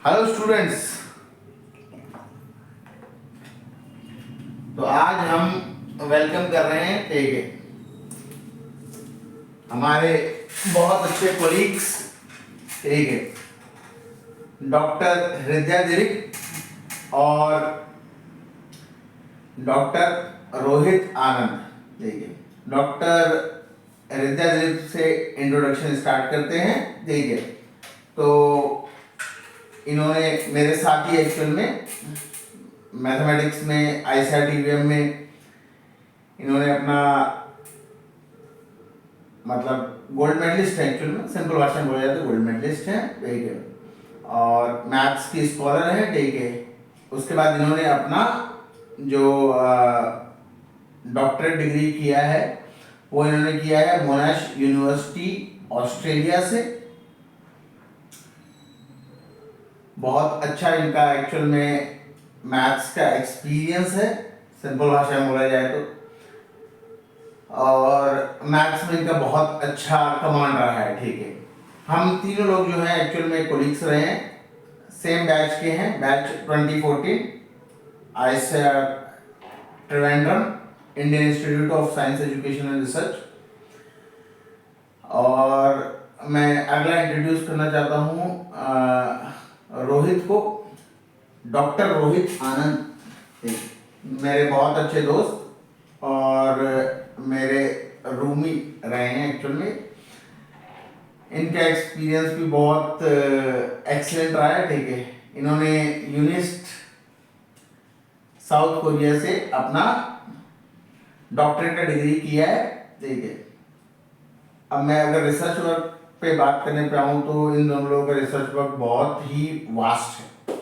Hello students. तो आज हम वेलकम कर रहे हैं ठीक है हमारे बहुत अच्छे कोलीग्स ठीक है डॉक्टर हृदय दिलीप और डॉक्टर रोहित आनंद। ठीक है डॉक्टर हृदय दिलीप से इंट्रोडक्शन स्टार्ट करते हैं। ठीक है तो इन्होंने मेरे साथ ही एक्चुअल में मैथमेटिक्स में आईसीआईटीवीएम में इन्होंने अपना मतलब गोल्ड मेडलिस्ट है। एक्चुअल में सिंपल भाषा में बोला जाए तो गोल्ड मेडलिस्ट है। ठीक है और मैथ्स की स्कॉलर है। ठीक है उसके बाद इन्होंने अपना जो डॉक्टरेट डिग्री किया है वो इन्होंने किया है मोनाश यूनिवर्सिटी ऑस्ट्रेलिया से। बहुत अच्छा इनका एक्चुअल में मैथ्स का एक्सपीरियंस है सिंपल भाषा में बोला जाए तो, और मैथ्स में इनका बहुत अच्छा कमांड रहा है। ठीक है हम तीनों लोग जो हैं एक्चुअल में कोलिग्स रहे हैं, सेम बैच के हैं, batch 2014 ICR Trivandrum Indian institute of science education and research. और मैं अगला इंट्रोड्यूस करना चाहता हूँ रोहित को, डॉक्टर रोहित आनंद। मेरे बहुत अच्छे दोस्त और मेरे रूमी रहे हैं एक्चुअल में। इनका एक्सपीरियंस भी बहुत एक्सीलेंट रहा है। ठीक है इन्होंने यूनिस्ट साउथ कोरिया से अपना डॉक्टरेट का डिग्री किया है। ठीक है अब मैं अगर रिसर्च वर्क पे बात करने पे आऊँ तो इन दोनों लोगों का रिसर्च वर्क बहुत ही वास्ट है,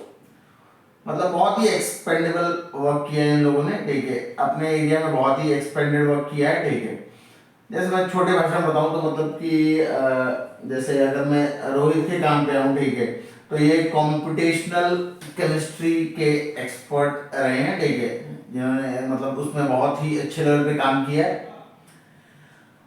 मतलब बहुत ही एक्सपेंडेबल वर्क किया है इन लोगों ने। ठीक है अपने एरिया में बहुत ही एक्सपेंडेड वर्क किया है। ठीक है जैसे मैं छोटे भाषा में बताऊं तो मतलब कि जैसे अगर मैं रोहित के काम पे आऊँ ठीक है तो ये कॉम्पिटिशनल केमिस्ट्री के एक्सपर्ट रहे हैं। ठीक है जिन्होंने मतलब उसमें बहुत ही अच्छे लेवल पे काम किया है।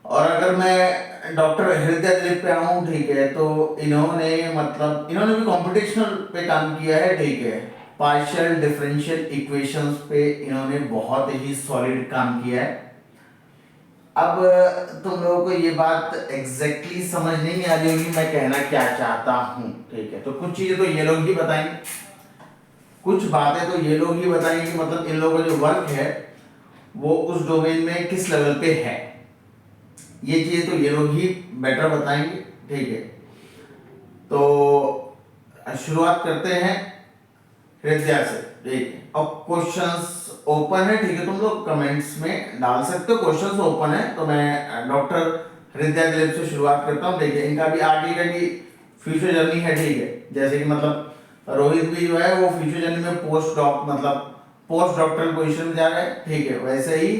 और अगर मैं डॉक्टर हृदय दिलीप पे आऊँ ठीक है तो इन्होंने मतलब इन्होंने भी कॉम्पिटिशनल पे काम किया है। ठीक है पार्शियल डिफरेंशियल इक्वेशंस पे इन्होंने बहुत ही सॉलिड काम किया है। अब तुम लोगों को ये बात एग्जैक्टली समझ नहीं आ रही होगी मैं कहना क्या चाहता हूँ। ठीक है तो कुछ चीजें तो ये लोग ही बताएंगे, कुछ बातें तो ये लोग ही बताएंगे कि मतलब इन लोगों का जो वर्क है वो उस डोमेन में किस लेवल पे है। ये चीजें तो ये लोग ही बेटर बताएंगे। ठीक है तो शुरुआत करते हैं हृदय से। ठीक है और क्वेश्चंस ओपन है। ठीक है तुम लोग कमेंट्स में डाल सकते हो, क्वेश्चंस ओपन है। तो मैं डॉक्टर हृदय दिलीप से शुरुआत करता हूँ। देखिए इनका भी आगे का भी फ्यूचर जर्नी है। ठीक है जैसे कि मतलब रोहित भी जो है वो फ्यूचर जर्नी में पोस्ट डॉक मतलब पोस्ट डॉक्टरल पोजीशन में जा रहे हैं। ठीक है वैसे ही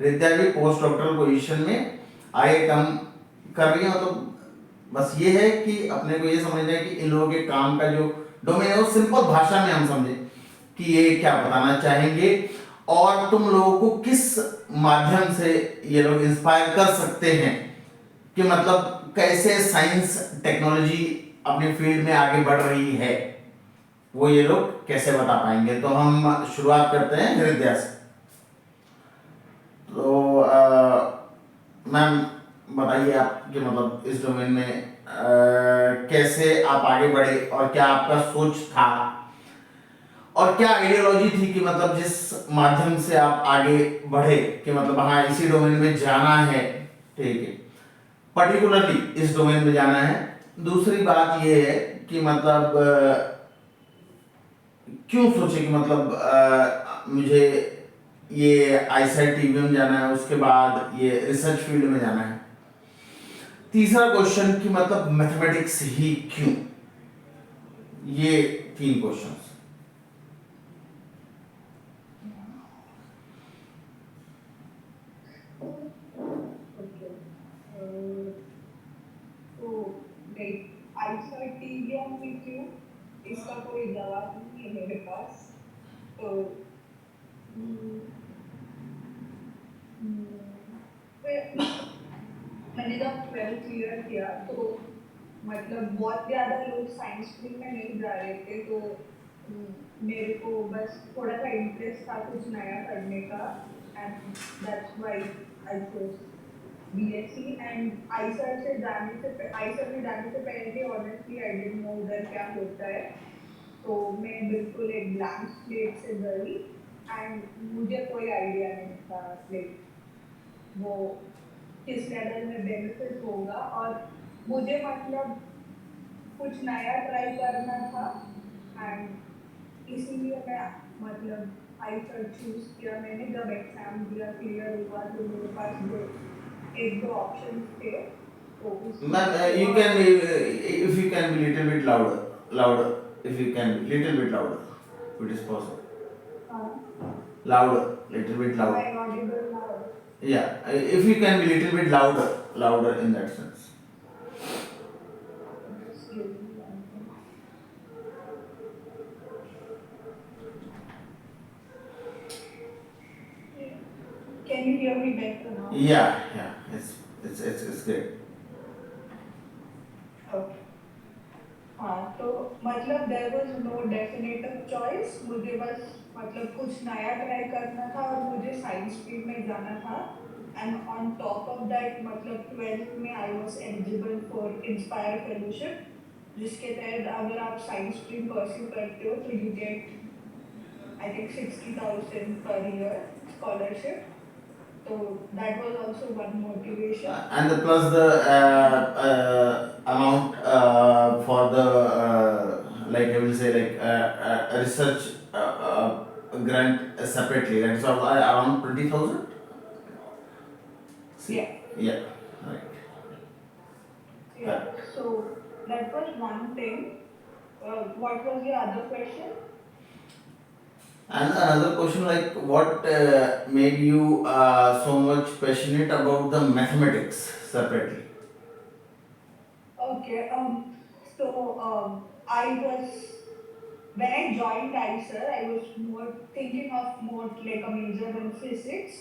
हृदय भी पोस्ट डॉक्टरल पोजीशन में आगे काम कर रही है। तो बस ये है कि अपने को ये समझना है कि इन लोगों के काम का जो डोमेन है वो सिंपल भाषा में हम समझे कि ये क्या बताना चाहेंगे और तुम लोगों को किस माध्यम से ये लोग इंस्पायर कर सकते हैं कि मतलब कैसे साइंस टेक्नोलॉजी अपनी फील्ड में आगे बढ़ रही है, वो ये लोग कैसे बता पाएंगे। तो हम शुरुआत करते हैं हृदय से। तो मैम बताइए आप कि मतलब इस डोमेन में कैसे आप आगे बढ़े और क्या आपका सोच था और क्या आइडियोलॉजी थी कि मतलब जिस माध्यम से आप आगे बढ़े कि मतलब हाँ इसी डोमेन में जाना है। ठीक है पर्टिकुलरली इस डोमेन में जाना है। दूसरी बात ये है कि मतलब क्यों सोचे कि मतलब मुझे ये आईसीआईटीवीएम जाना है, उसके बाद ये रिसर्च फील्ड में जाना है। तीसरा क्वेश्चन कि मतलब मैथमेटिक्स ही क्यों। ये 3 क्वेश्चंस। आईसीआईटीवीएम में क्यों, इसका कोई जवाब नहीं है मेरे पास। तो मैंने जब 12th क्लियर किया तो मतलब बहुत ज़्यादा लोग साइंस स्ट्रीम में नहीं जा रहे थे, तो मेरे को बस थोड़ा सा इंटरेस्ट था कुछ नया करने का, and that's why I chose BSc. And Eicher में जाने से पहले ऑनेस्टली आई डिडंट नो उधर क्या होता है, तो मैं बिल्कुल एक ब्लैंक स्लेट से गई, एंड मुझे कोई आइडिया नहीं था लाइक वो किस लेवल में बेनिफिट होगा, और मुझे मतलब कुछ नया ट्राई करना था, एंड इसीलिए मैं मतलब आई सर चूज किया मैंने। जब एग्जाम दिया क्लियर हुआ तो मेरे पास दो एक दो ऑप्शंस थे, तो उसमें Ma'am, से you और can be, if you can be little bit louder, if you can be little bit louder, if it is possible. Louder, little bit am louder. I audible now? Yeah, if you can be little bit louder in that sense. Just give me one thing. Can you hear me better now? Yeah, it's great. Okay. हाँ, तो मतलब there was no definitive choice, मुझे बस मतलब कुछ नया try करना था और मुझे साइंस स्ट्रीम में जाना था। And on top of that मतलब 12th में I was eligible for inspire fellowship, जिसके तहत अगर आप साइंस स्ट्रीम परस्यू करते हो तो you get I think 60,000 per year scholarship, तो that was also one motivation. And the plus the amount for the like I will say like research grant separately. That's all around 20,000. See, Yeah, yeah, right. yeah, so that was one thing. What was your other question? And another question like what made you so much passionate about the mathematics separately? Okay, I was when I joined ICER, I was more thinking of more like a major in physics,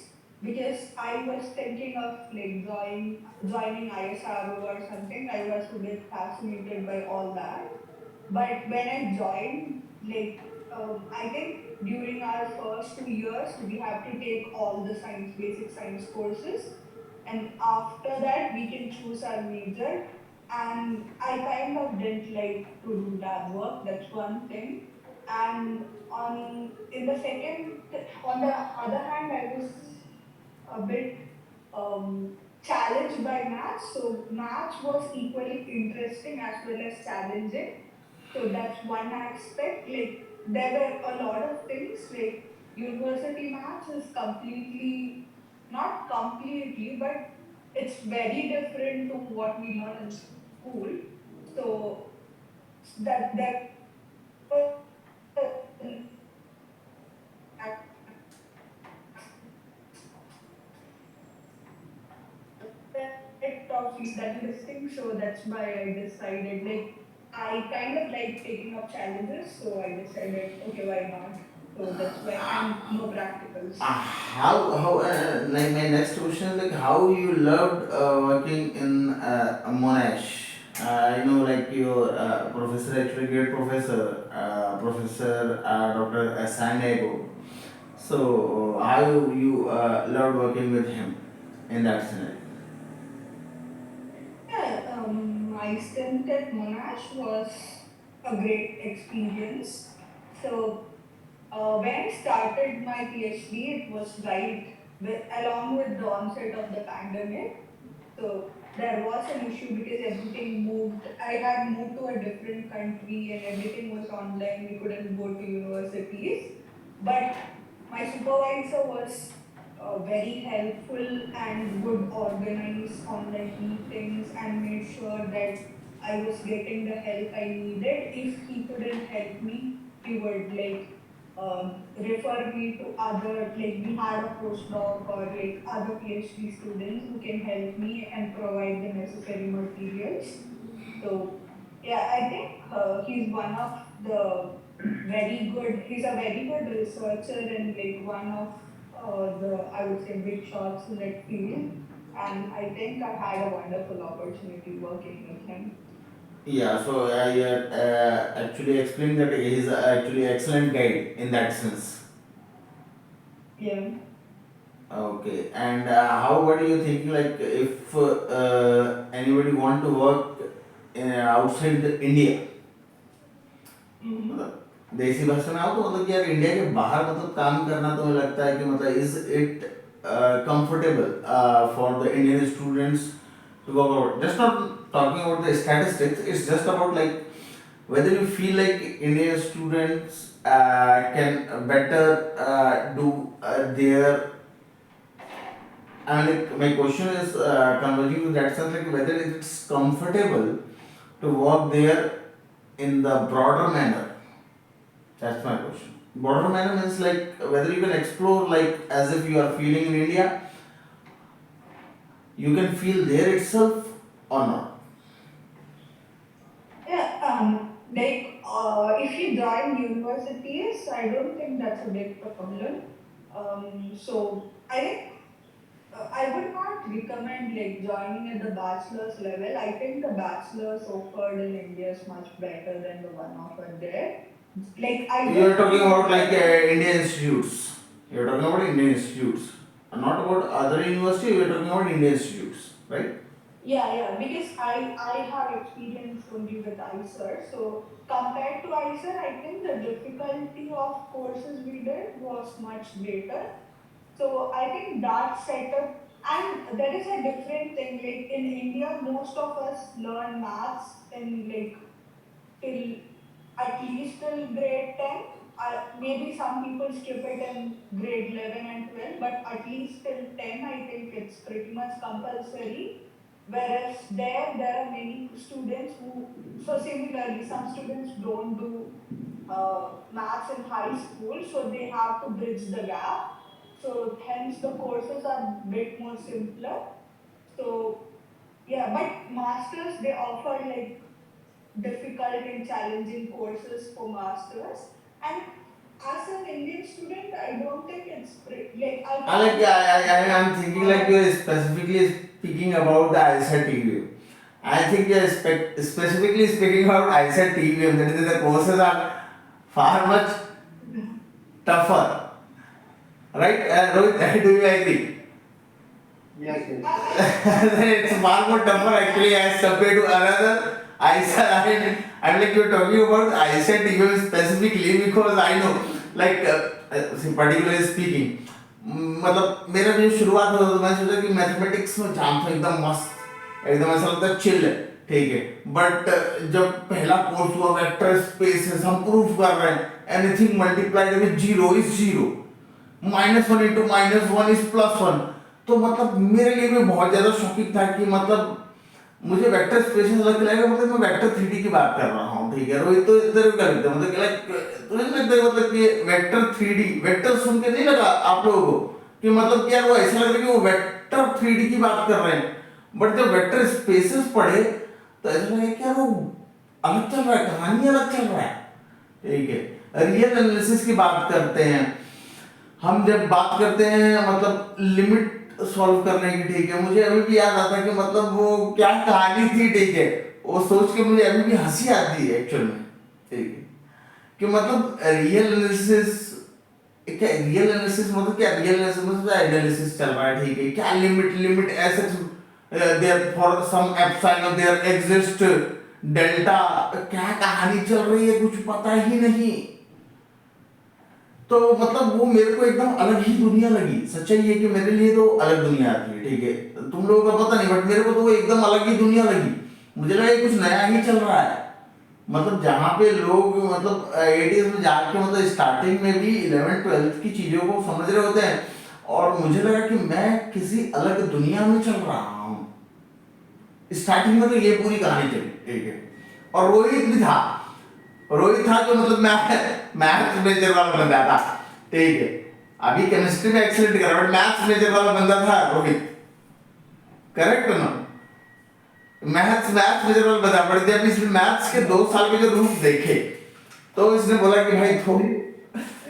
because I was thinking of like joining ISRO or something. I was a bit fascinated by all that. But when I joined, like I think during our first 2 years, we have to take all the basic science courses, and after that we can choose our major. And I kind of didn't like to do lab work. That's one thing. And on the other hand, I was a bit challenged by maths. So maths was equally interesting as well as challenging. So that's one aspect. Like there were a lot of things. Like university maths is completely, not completely, but it's very different to what we learn in school. So that was aspect of that listing. So that's why I decided, like, I kind of like taking up challenges. So I decided, okay, why not? So that's why, and no practicals. How my next question is like how you loved working in Monash. I know like your professor actually great professor, Professor Dr. San Diego. So how you loved working with him in that scenario? Yeah, my stint at Monash was a great experience. So when I started my PhD, it was along with the onset of the pandemic. So there was an issue because everything moved. I had moved to a different country and everything was online. We couldn't go to universities. But my supervisor was very helpful and would organize online meetings and made sure that I was getting the help I needed. If he couldn't help me, he would like refer me to other, like we had a postdoc or like other PhD students who can help me and provide the necessary materials. So yeah, I think he's a very good researcher and like one of the, I would say, big shots in that field. And I think I had a wonderful opportunity working with him. Yeah, so I actually explained that he is actually excellent guide in that sense. Yeah. Okay, and how what do you think, like if anybody want to work outside India, Mm-hmm. मतलब देसी भाषा में आओ तो मतलब कि यार India के बाहर मतलब काम करना तो मुझे लगता है कि मतलब is it comfortable for the Indian students to work out, just not talking about the statistics, it's just about like whether you feel like Indian students can better do their, and like my question is converging to that sense, like whether it's comfortable to work there in the broader manner. That's my question. Broader manner means like whether you can explore like as if you are feeling in India, you can feel there itself or not. Yeah, if you join universities, I don't think that's a big problem. So I think I would not recommend like joining at the bachelor's level. I think the bachelor's offered in India is much better than the one offered there. Like I You are just talking feel about like better. Indian institutes. You are talking about Indian institutes, not about other university. You are talking about Indian institutes, right? Yeah, yeah, because I have experience only with ICER. So compared to ICER, I think the difficulty of courses we did was much greater. So I think that setup, and there is a different thing. Like in India, most of us learn maths in like till at least till grade 10. Maybe some people skip it in grade 11 and 12, but at least till 10, I think it's pretty much compulsory. Whereas there are many students who, so similarly, some students don't do maths in high school, so they have to bridge the gap. So hence the courses are bit more simpler. So yeah, but masters they offer like difficult and challenging courses for masters. And as an Indian student, I don't think it's like I I like found it I'm thinking like hard. you are specifically speaking about the ISET TVM. I think you are specifically speaking about ISET TVM. That is the courses are far much tougher, right? Rohit, do you agree? Yes, yes. It's far more tougher actually as compared to another ISET. I'm like you're talking about ISET TVM specifically because I know like particularly speaking. मतलब मेरा जो शुरुआत हुआ तो मैं सोचा कि mathematics में जाम था एकदम मस्त, एकदम ऐसा लगता है चिल है, ठीक है, बट जब पहला कोर्स हुआ वेक्टर स्पेसेस हम प्रूफ कर रहे हैं anything multiplied with zero is zero, -1 into -1 is +1, तो मतलब मेरे लिए भी बहुत ज़्यादा शॉकिंग था कि मतलब मुझे वेक्टर स्पेसेस लग लगा मतलब मैं वेक्टर 3D की बात कर रहा हूँ, ठीक है रोहित, तो इधर क्या लगता है मतलब लाइक तुझे नहीं लगता मतलब कि वेक्टर 3D वेक्टर सुन के नहीं लगा आप लोगों को कि मतलब कि यार वो ऐसा लग रहा है कि वो वेक्टर 3D की बात कर रहे हैं, बट जब वेक्टर स्पेसेस पढ़े तो ऐसा लगा कि यार वो अलग चल रहा है, कहानी अलग चल रहा है, ठीक है। रियल एनालिसिस की बात करते हैं हम, जब बात करते हैं मतलब लिमिट सॉल्व करने की, ठीक है, मुझे अभी भी याद आता है कि मतलब वो क्या कहानी थी, ठीक है, वो सोच के मुझे अभी भी हंसी आती है एक्चुअल में, ठीक है, कि मतलब रियल एनालिसिस, क्या रियल एनालिसिस मतलब क्या, रियल एनालिसिस मतलब एनालिसिस चल रहा है, ठीक है, क्या लिमिट लिमिट ऐसे there for some epsilon there exist delta, क्या कहानी चल रही है कुछ पता ही नहीं, तो मतलब वो मेरे को एकदम अलग ही दुनिया लगी, सच्चाई ये कि मेरे लिए तो अलग दुनिया थी, ठीक है, तुम लोगों का पता नहीं बट मेरे को तो वो एकदम अलग ही दुनिया लगी, मुझे लगा ये कुछ नया ही चल रहा है, मतलब जहाँ पे लोग मतलब 80s में जाके मतलब स्टार्टिंग में भी 11th 12th की चीज़ों को समझ रहे होते हैं, और मुझे लगा कि मैं किसी अलग दुनिया में चल रहा हूँ, स्टार्टिंग में तो ये पूरी कहानी चली, ठीक है, और रोहित भी था, रोहित था जो मतलब मैथ्स मेजर वाला बंदा था, ठीक है, अभी केमिस्ट्री में एक्सीलेंट कर रहा है, मैथ्स मेजर वाला बंदा था रोहित, करेक्ट ना, मैथ्स मैथ्स मेजर वाला बंदा, पर जब इसने मैथ्स के 2 साल के जो रूप देखे तो इसने बोला कि भाई थोड़ी,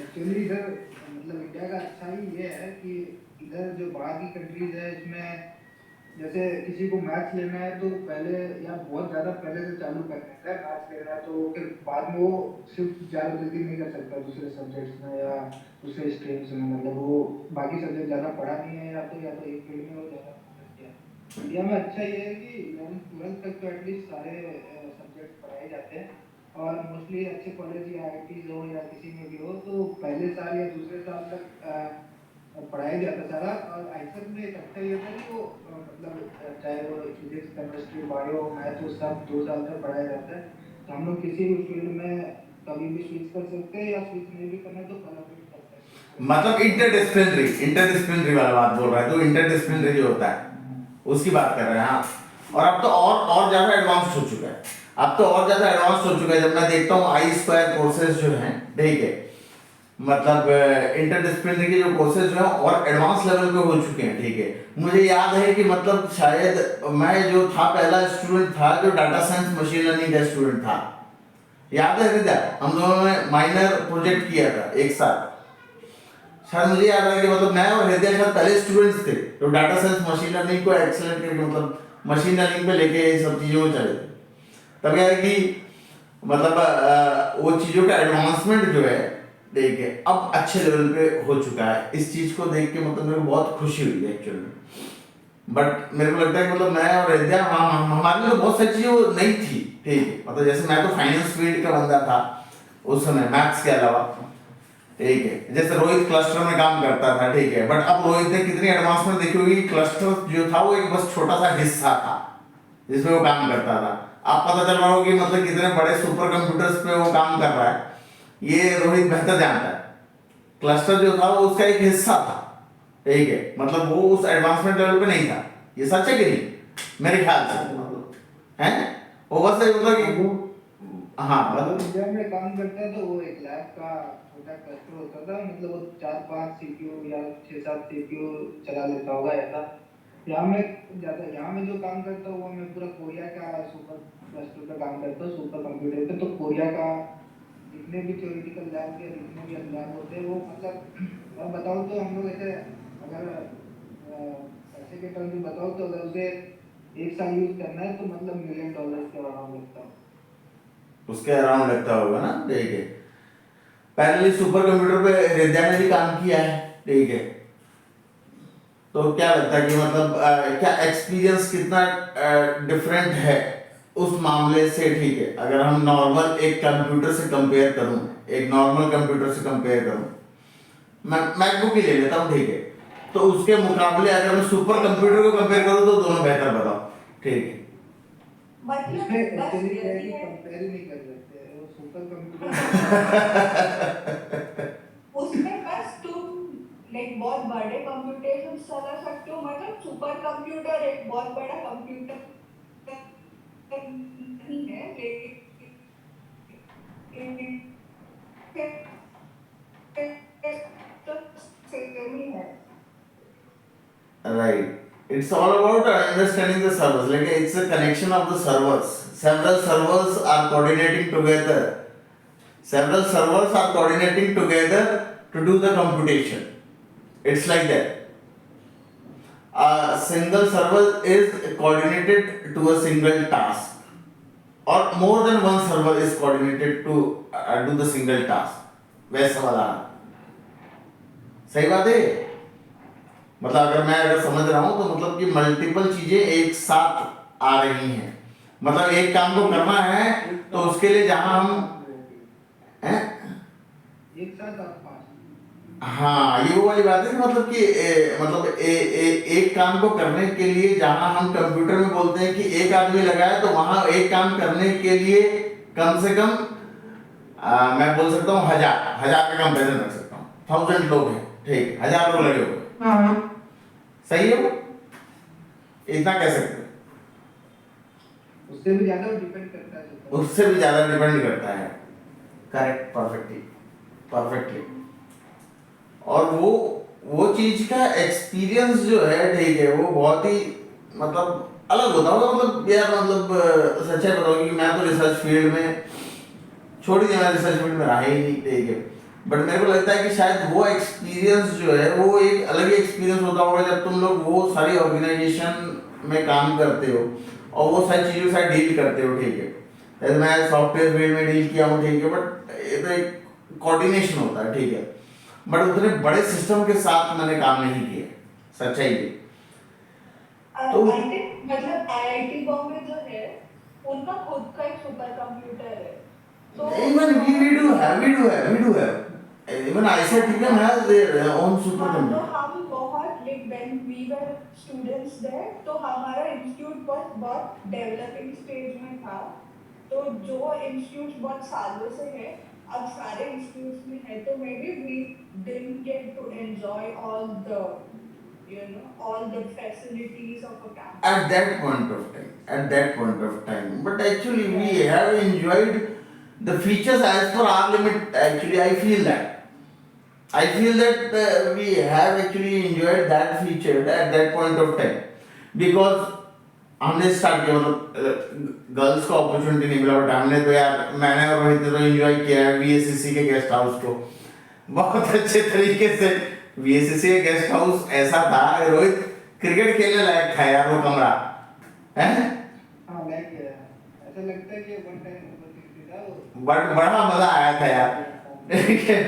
एक्चुअली इधर मतलब इंडिया का अच्छा ही ये है कि इधर जो बाहर की कंट्रीज है इसमें जैसे किसी को मैथ्स लेना है तो पहले या बहुत ज़्यादा पहले से चालू कर देता है मैथ्स लेना है, तो फिर बाद में वो शिफ्ट ज़्यादा जल्दी नहीं कर सकता दूसरे सब्जेक्ट्स में या दूसरे स्ट्रीम्स में, मतलब वो बाकी सब्जेक्ट ज़्यादा पढ़ा नहीं है या तो एक फील्ड में वो ज़्यादा फोकस किया है। इंडिया में अच्छा ये है कि 11th 12th तक तो एटलीस्ट सारे सब्जेक्ट पढ़ाए जाते हैं, और मोस्टली अच्छे कॉलेज या आईआईटीज हो या किसी में भी हो तो पहले साल या दूसरे साल तक पढ़ाया जाता सारा। और आइसर में एक अच्छा ये था कि वो मतलब चाहे वो फिजिक्स केमिस्ट्री बायो मैथ वो सब 2 साल तक पढ़ाया जाता है, तो हम लोग किसी भी फील्ड में कभी भी स्विच कर सकते हैं या स्विच नहीं भी करना है तो कोलैबोरेट कर सकते हैं। मतलब इंटरडिसिप्लिनरी वाला बात बोल रहा है, तो इंटरडिसिप्लिनरी होता है उसकी बात कर रहे हैं। हाँ, और अब तो और ज्यादा एडवांस हो चुका है। अब तो और ज्यादा एडवांस हो चुका है। जब मैं देखता हूँ आई स्क्वायर कोर्सेज जो हैं, ठीक है, मतलब इंटरडिसिप्लिनरी के जो कोर्सेज जो हैं और एडवांस लेवल पे हो चुके हैं, ठीक है। मुझे याद है कि मतलब शायद मैं जो था पहला स्टूडेंट था जो डाटा साइंस मशीन लर्निंग का स्टूडेंट था। याद है हृदय, हम दोनों ने माइनर प्रोजेक्ट किया था एक साथ। शायद मुझे याद है कि मतलब मैं और हृदय शायद पहले स्टूडेंट्स थे जो डाटा साइंस मशीन लर्निंग को एक्सेलेंट करके मतलब मशीन लर्निंग पे लेके ये सब चीज़ों को चले थे। तब क्या है कि मतलब वो चीज़ों का एडवांसमेंट जो है, ठीक है, अब अच्छे लेवल पे हो चुका है। इस चीज़ को देख के मतलब मेरे को बहुत खुशी हुई एक्चुअली में। बट मेरे को लगता है कि मतलब मैं और हृदय हमारे लिए तो बहुत सारी चीज़ें वो नहीं थी, ठीक है। मतलब जैसे मैं तो फाइनेंस फील्ड का बंदा था उस समय मैथ्स के अलावा, ठीक है। जैसे रोहित क्लस्टर में काम करता था, ठीक है, बट अब रोहित ने कितनी एडवांसमेंट देखी होगी। क्लस्टर जो था वो एक बस छोटा सा हिस्सा था जिसमें वो काम करता था। अब पता चल रहा हो कि मतलब कितने बड़े सुपर कंप्यूटर्स पे वो काम कर रहा है, ये रोहित बेहतर जानता है। क्लस्टर जो था वो उसका एक हिस्सा था, ठीक है, मतलब वो उस एडवांसमेंट लेवल पे नहीं था। ये सच है कि नहीं? मेरे ख्याल से है वो बस मतलब हाँ, वो कि हाँ वो मतलब इंडिया में काम करता है तो वो एक लैब का छोटा क्लस्टर होता था, मतलब वो 4-5 सीपीयू या 6-7 सीपीयू चला लेता होगा ऐसा। यहाँ में जो काम करता हूँ वो मैं पूरा कोरिया का सुपर क्लस्टर पे काम करता हूँ, सुपर कंप्यूटर पे। तो कोरिया का जितने भी थ्योरेटिकल लैब या जितने भी लैब होते हैं वो मतलब मैं बताऊँ तो हम लोग ऐसे अगर पैसे के टर्म में बताओ तो अगर उसे एक साल यूज करना है तो मतलब $1 million के अराउंड लगता है। उसके अराउंड लगता होगा ना, ठीक है। पैरेलली सुपर कंप्यूटर पे हृदय ने भी काम किया है, ठीक है। तो क्या लगता है कि मतलब क्या एक्सपीरियंस कितना डिफरेंट है उस मामले से, ठीक है। अगर हम नॉर्मल एक कंप्यूटर से कंपेयर करूं, एक नॉर्मल कंप्यूटर से कंपेयर करूं, मैं मैकबुक ही ले लेता हूं, ठीक है। तो उसके मुकाबले अगर मैं सुपर कंप्यूटर को कंपेयर करूं तो दोनों बेहतर बताओ, ठीक है। मतलब इसमें बस एक्चुअली क्या है यही कि है कंपेयर ही नहीं कर सकते, वो सुपर कंप्यूटर में उसमें बस तुम लाइक बहुत बड़े कंप्यूटेशन चला सकते हो। मतलब सुपर कंप्यूटर एक बहुत बड़ा कंप्यूटर नहीं है, लेकिन तो सेम ही है। Right. It's all about understanding the servers. Like it's a connection of the servers. Several servers are coordinating together. Several servers are coordinating together to do the computation. It's like that. A single server is coordinated to a single task, or more than one server is coordinated to do the single task. वैसा वाला सही बात है। मतलब अगर समझ रहा हूं तो मतलब कि मल्टीपल चीजें एक साथ आ रही हैं। मतलब एक काम को करना है तो उसके लिए जहां हम हैं, एक साथ आप 5। हाँ, ये वो वाली बात है कि मतलब कि मतलब एक काम को करने के लिए जहां हम कंप्यूटर में बोलते हैं कि एक आदमी लगा है, तो वहां एक काम करने के लिए कम से कम मैं बोल सकता हूँ 1000 का कंपेरिजन रख सकता हूँ। 1000 लोग हैं, ठीक, 1000 लोग लगे हुए, सही है वो, इतना कह सकते हैं। उससे भी ज्यादा डिपेंड करता है उससे भी ज्यादा डिपेंड करता है। Correct, perfectly perfectly. और वो चीज का एक्सपीरियंस जो है, ठीक है, वो बहुत ही मतलब अलग होता होगा। मतलब यार मतलब सच्चाई बताओ कि मैं तो रिसर्च फील्ड में छोड़ दिया, मैं रिसर्च फील्ड में रहा ही नहीं, ठीक है। बट मेरे को लगता है कि शायद वो एक्सपीरियंस जो है वो एक अलग ही एक्सपीरियंस होता होगा जब तुम लोग वो सारी ऑर्गेनाइजेशन में काम करते हो और वो सारी चीज़ों से डील करते हो, ठीक है। जैसे मैं सॉफ्टवेयर फील्ड में डील किया हूँ, ठीक है, बट ये तो एक कोऑर्डिनेशन होता है, ठीक है, बट उतने बड़े सिस्टम के साथ मैंने काम नहीं किया, सच्चाई है। तो आई थिंक मतलब आईआईटी बॉम्बे जो है उनका खुद का एक सुपर कंप्यूटर है, तो even we do have even ICT has their own हाँ, तो supercomputer. हम बहुत like when we were students there, तो हमारा इंस्टीट्यूट बहुत डेवलपिंग स्टेज में था। तो जो इंस्टीट्यूट बहुत सालों से है, अब सारे इंस्टीट्यूट्स में है, तो maybe we didn't get to enjoy all the all the facilities of a campus. At that point of time, but actually we have enjoyed the features as per our limit. Actually, I feel that we have actually enjoyed that feature at that point of time, because हमने start किया, मतलब girls को opportunity नहीं मिला, but हमने तो यार, मैंने और रोहित ने तो एंजॉय किया है VSCC के गेस्ट हाउस को बहुत अच्छे तरीके से। VSCC के गेस्ट हाउस ऐसा था, रोहित क्रिकेट खेलने लायक था यार वो कमरा, है। हाँ लाइक ऐसा लगता है कि वन टाइम अपॉर्चुनिटी था वो, बट बड़ा मजा आया था यार, ठीक है।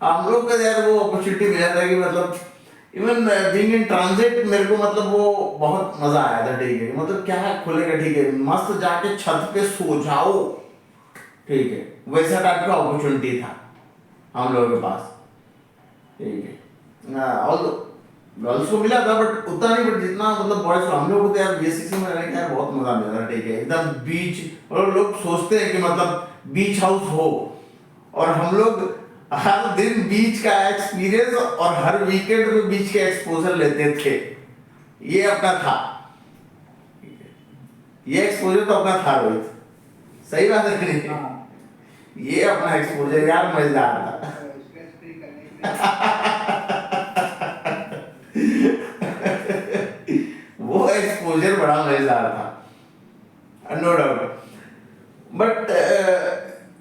हम लोग को यार वो अपॉर्चुनिटी मिला था कि मतलब इवन बीइंग इन ट्रांजिट, मेरे को मतलब वो बहुत मजा आया था, ठीक है। मतलब क्या खुलेगा, ठीक है, मस्त जाके छत पे सो जाओ, ठीक है, वैसा टाइप का अपॉर्चुनिटी था हम लोगों के पास, ठीक है। और गर्ल्स को मिला था बट उतना नहीं, बट जितना मतलब बॉयज को, हम लोग को तो यार BSCC में रहने का यार बहुत मजा मिला था, ठीक है, एकदम बीच। और लोग सोचते हैं कि मतलब बीच हाउस हो, और हम लोग हर दिन बीच का एक्सपीरियंस और हर वीकेंड में बीच के एक्सपोजर लेते थे। ये अपना था, ये एक्सपोजर तो अपना था रोहित, सही बात है कि नहीं? हाँ ये अपना एक्सपोजर यार मजेदार था। स्ट्रेस फ्री करने के लिए वो एक्सपोजर बड़ा मजेदार था, नो डाउट। बट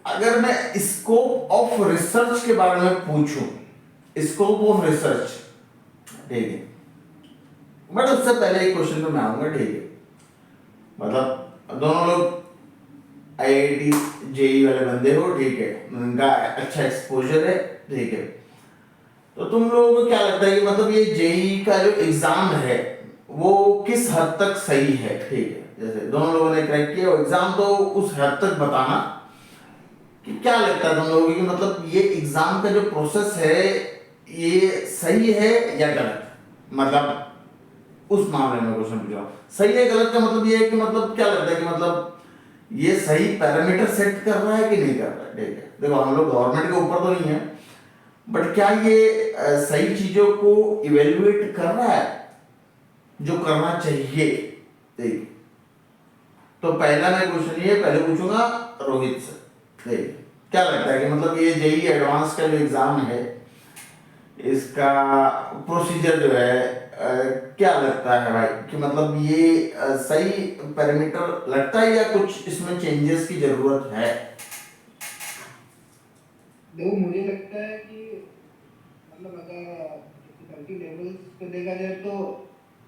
अगर मैं स्कोप ऑफ रिसर्च के बारे में पूछूं, स्कोप ऑफ रिसर्च, ठीक है, बट उससे पहले एक क्वेश्चन पे मैं आऊंगा, ठीक है। मतलब दोनों लोग IIT JEE वाले बंदे हो, ठीक है, उनका अच्छा एक्सपोजर है, ठीक है। तो तुम लोगों को क्या लगता है कि मतलब ये JEE का जो एग्जाम है वो किस हद तक सही है, ठीक है। जैसे दोनों लोगों ने क्रैक किया एग्जाम, तो उस हद तक बताना कि क्या लगता है तुम लोगों को कि मतलब ये एग्जाम का जो प्रोसेस है ये सही है या गलत। मतलब उस मामले में क्वेश्चन पूछ रहा हूँ, सही है गलत का मतलब ये है कि मतलब क्या लगता है कि मतलब ये सही पैरामीटर सेट कर रहा है कि नहीं कर रहा है, ठीक है। देखो हम लोग गवर्नमेंट के ऊपर तो नहीं है, बट क्या ये सही चीजों को इवेल्युएट कर रहा है जो करना चाहिए, ठीक। तो पहला मैं क्वेश्चन ये पहले पूछूंगा रोहित से, ठीक, क्या लगता है कि मतलब ये JEE एडवांस का जो एग्जाम है इसका प्रोसीजर जो है क्या लगता है भाई कि मतलब ये सही पैरामीटर लगता है या कुछ इसमें चेंजेस की जरूरत है। देखो मुझे लगता है कि मतलब अगर डिफिकल्टी लेवल्स पे देखा जाए तो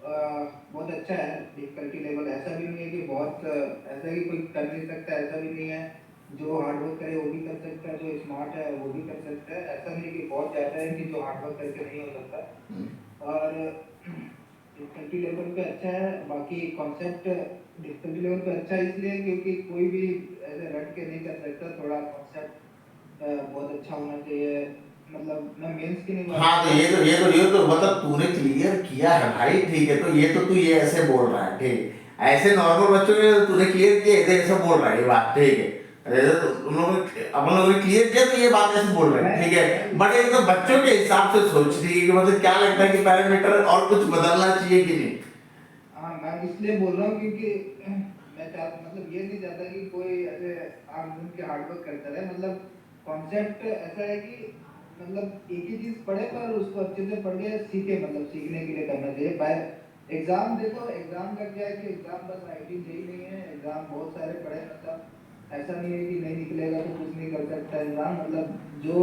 बहुत अच्छा है डिफिकल्टी लेवल। ऐसा भी नहीं है कि बहुत ऐसा कि कोई कर नहीं सकता, ऐसा भी नहीं है जो हार्ड वर्क करे वो भी कर सकता है, जो स्मार्ट है वो भी कर सकता है। ऐसा नहीं कि बहुत ज़्यादा है कि जो हार्ड वर्क करके नहीं हो सकता। और डिफिकल्टी लेवल पे अच्छा है। बाकी कॉन्सेप्ट डिफिकल्टी लेवल पे अच्छा है इसलिए क्योंकि कोई भी ऐसे रट के नहीं कर सकता। थोड़ा कॉन्सेप्ट बहुत अच्छा होना चाहिए। मतलब मैं मेंस की नहीं बात हाँ तो ये तो मतलब तूने क्लियर किया है भाई, ठीक है। तो ये ऐसे बोल रहा है, ठीक, ऐसे नॉर्मल बच्चों के तूने क्लियर किया है, ऐसे बोल रहा है ये बात, ठीक है। अरे तो तुम लोग अपन लोगों ने क्लियर किया तो ये बात ऐसे बोल रहे हैं, ठीक है। बट एक तो बच्चों के हिसाब से सोच रही है कि मतलब क्या लगता है कि पैरामीटर और कुछ बदलना चाहिए कि नहीं। हाँ मैं इसलिए बोल रहा हूँ क्योंकि मैं मतलब ये नहीं चाहता कि कोई ऐसे आम घूम के हार्ड वर्क करता रहे। मतलब कॉन्सेप्ट ऐसा है कि मतलब एक ही चीज पढ़े पर उसको अच्छे से पढ़ के सीखे। मतलब सीखने के लिए करना चाहिए। बाय एग्जाम देखो, एग्जाम का क्या है कि एग्जाम बस राइटिंग यही नहीं है। एग्जाम बहुत सारे पढ़े, मतलब ऐसा नहीं है कि नहीं निकलेगा तो कुछ नहीं कर सकता एग्जाम। मतलब जो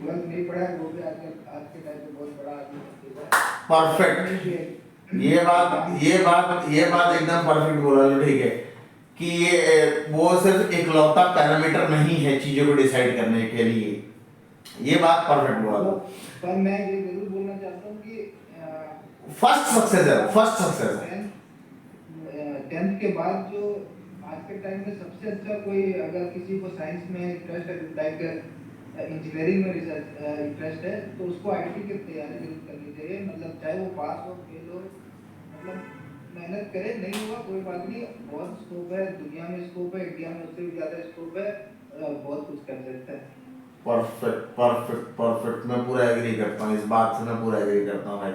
ट्वेल्थ नहीं पढ़ा है वो भी आज के टाइम पे बहुत बड़ा आदमी है। परफेक्ट। ये बात एकदम परफेक्ट बोला जो, ठीक है, कि ये वो सिर्फ इकलौता पैरामीटर नहीं है चीजों को डिसाइड करने के लिए, ये बात परफेक्ट बोला। मतलब पर मैं ये जरूर बोलना चाहता हूँ कि फर्स्ट सक्सेस है, फर्स्ट सक्सेस है। 10th के बाद जो आज के टाइम में सबसे अच्छा कोई अगर किसी को साइंस में इंटरेस्ट है, लाइक इंजीनियरिंग में रिसर्च इंटरेस्ट है, तो उसको आईटी की तैयारी जरूर करनी चाहिए। मतलब चाहे वो पास हो फेल हो, मतलब मेहनत करे, नहीं हुआ कोई बात नहीं, बहुत स्कोप है दुनिया में, स्कोप है इंडिया में उससे भी ज्यादा स्कोप है, बहुत कुछ कर सकता है। परफेक्ट परफेक्ट परफेक्ट, मैं पूरा एग्री करता हूँ इस बात से, मैं पूरा एग्री करता हूँ भाई।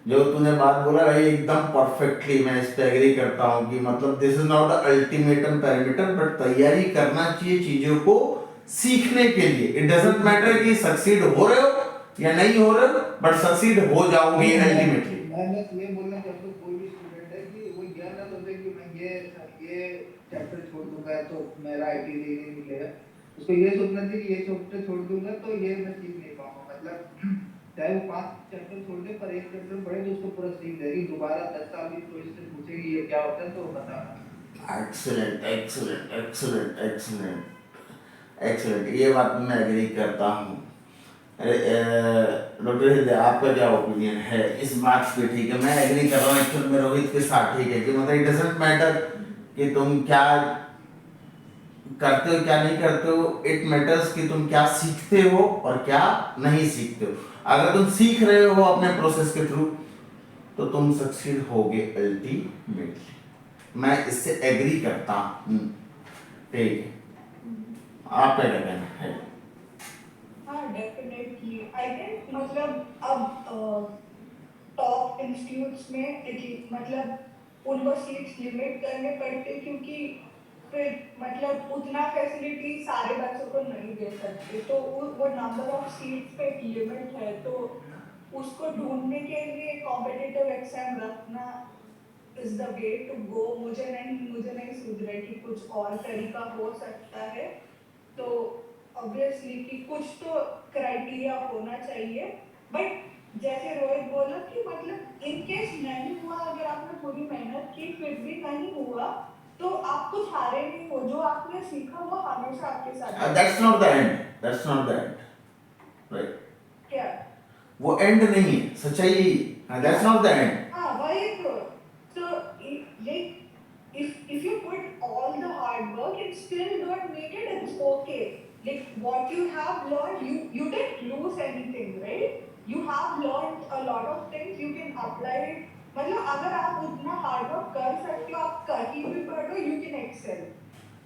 जो तूने बात बोला भाई एकदम परफेक्टली मैं इस पे एग्री करता हूँ कि मतलब this is not the ultimatum parameter, but तैयारी करना चाहिए चीजों को सीखने के लिए। इट डजंट मैटर कि सक्सीड हो रहे हो या नहीं हो रहे हो, बट सक्सीड हो जाओगे अल्टीमेटली। मैं बस ये बोलना चाहता हूँ कोई भी स्टूडेंट है कि वो ये ना सोचे कि मैं ये चैप्टर छोड़ दूंगा तो मेरा आईटी नहीं मिलेगा। उसको ये सोचना चाहिए कि ये चैप्टर छोड़ दूंगा तो ये मैं सीख नहीं पाऊंगा। मतलब चाहे वो 5 चैप्टर छोड़ दे पर एक चैप्टर पढ़े तो उसको पूरा सीख जाएगी। दोबारा 10 साल भी कोई इससे पूछेगी ये क्या होता है तो वो बताना। Excellent excellent excellent excellent excellent, ये बात मैं एग्री करता हूँ। डॉक्टर हृदय आपका क्या ओपिनियन है इस बात पे? ठीक है, मैं एग्री कर रहा हूँ एक्चुअल में रोहित के साथ, ठीक है, कि मतलब इट डजंट मैटर कि तुम क्या करते हो क्या नहीं करते हो, इट मैटर्स कि तुम क्या सीखते हो और क्या नहीं सीखते हो। अगर तुम सीख रहे हो अपने प्रोसेस के थ्रू तो तुम सक्सीड होगे अल्टीमेटली, मैं इससे एग्री करता हूँ। ठीक है, आप क्या कहना है? हाँ डेफिनेटली आई थिंक मतलब अब टॉप इंस्टीट्यूट्स में मतलब उनको सीट्स लिमिट करने पड़ते क्योंकि फिर मतलब उतना फैसिलिटी सारे बच्चों को नहीं दे सकते, तो वो नंबर ऑफ सीट्स पे एक लिमिट है, तो उसको ढूंढने के लिए कॉम्पिटिटिव एग्जाम रखना is the way to go. मुझे नहीं सूझ रहा है कि कुछ और तरीका हो सकता है। तो ऑब्वियसली कि कुछ तो क्राइटेरिया होना चाहिए, बट जैसे रोहित बोला कि मतलब इन केस नहीं हुआ, अगर आपने पूरी मेहनत की फिर भी नहीं हुआ तो आप कुछ हारे नहीं हो, जो आपने सीखा वो हमेशा आपके साथ रहेगा। That's not the end, that's not the end, right? क्या? वो एंड नहीं है, सच्चाई यही है, दैट्स नॉट द एंड। हाँ वही तो। So if you put all the hard work and still don't make it, it's okay. Like what you have learned, you didn't lose anything, right? You have learned a lot of things, you can apply it. मतलब अगर आप उतना hard work कर सकते हो, आप कहीं भी पढ़ो, you can excel.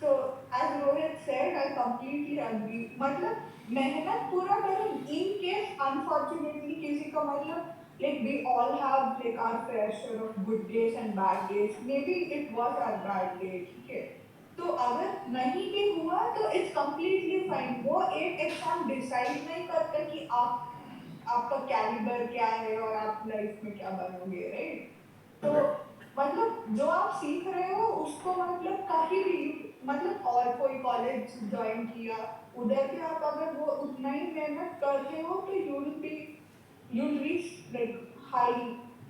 So as Rohit said, I completely agree. मतलब मेहनत पूरा करो, in case unfortunately किसी का मतलब like we all have like our fair share of good days and bad days. Maybe it was our bad day, ठीक है? तो अगर नहीं भी हुआ तो it's completely fine. वो एक एग्जाम डिसाइड नहीं करता कि आप आपका कैलिबर क्या है और आप लाइफ में क्या बनोगे, राइट? तो मतलब जो आप सीख रहे हो उसको मतलब कहीं भी मतलब और कोई कॉलेज ज्वाइन किया, उधर भी आप अगर वो उतना ही मेहनत करते हो तो you'll reach like high,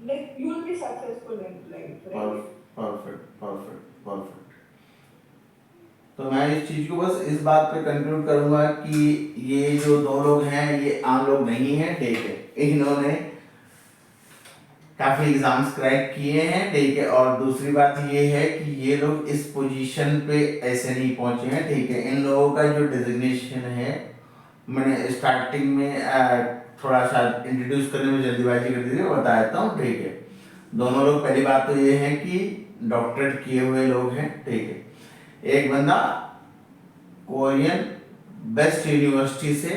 like you'll be successful in life, right? Perfect perfect perfect. तो मैं इस चीज को बस इस बात पे कंक्लूड करूंगा कि ये जो दो लोग हैं ये आम लोग नहीं है, ठीक है, इन्होंने काफी एग्जाम्स क्रैक किए हैं, ठीक है, और दूसरी बात ये है कि ये लोग इस पोजीशन पे ऐसे नहीं पहुंचे हैं, ठीक है। इन लोगों का जो डिजिग्नेशन है, मैंने स्टार्टिंग में थोड़ा सा इंट्रोड्यूस करने में जल्दीबाजी कर दी थी, बता देता हूँ, ठीक है। दोनों लोग, पहली बात तो ये है कि डॉक्टरेट किए हुए लोग हैं, ठीक है। एक बंदा कोरियन बेस्ट यूनिवर्सिटी से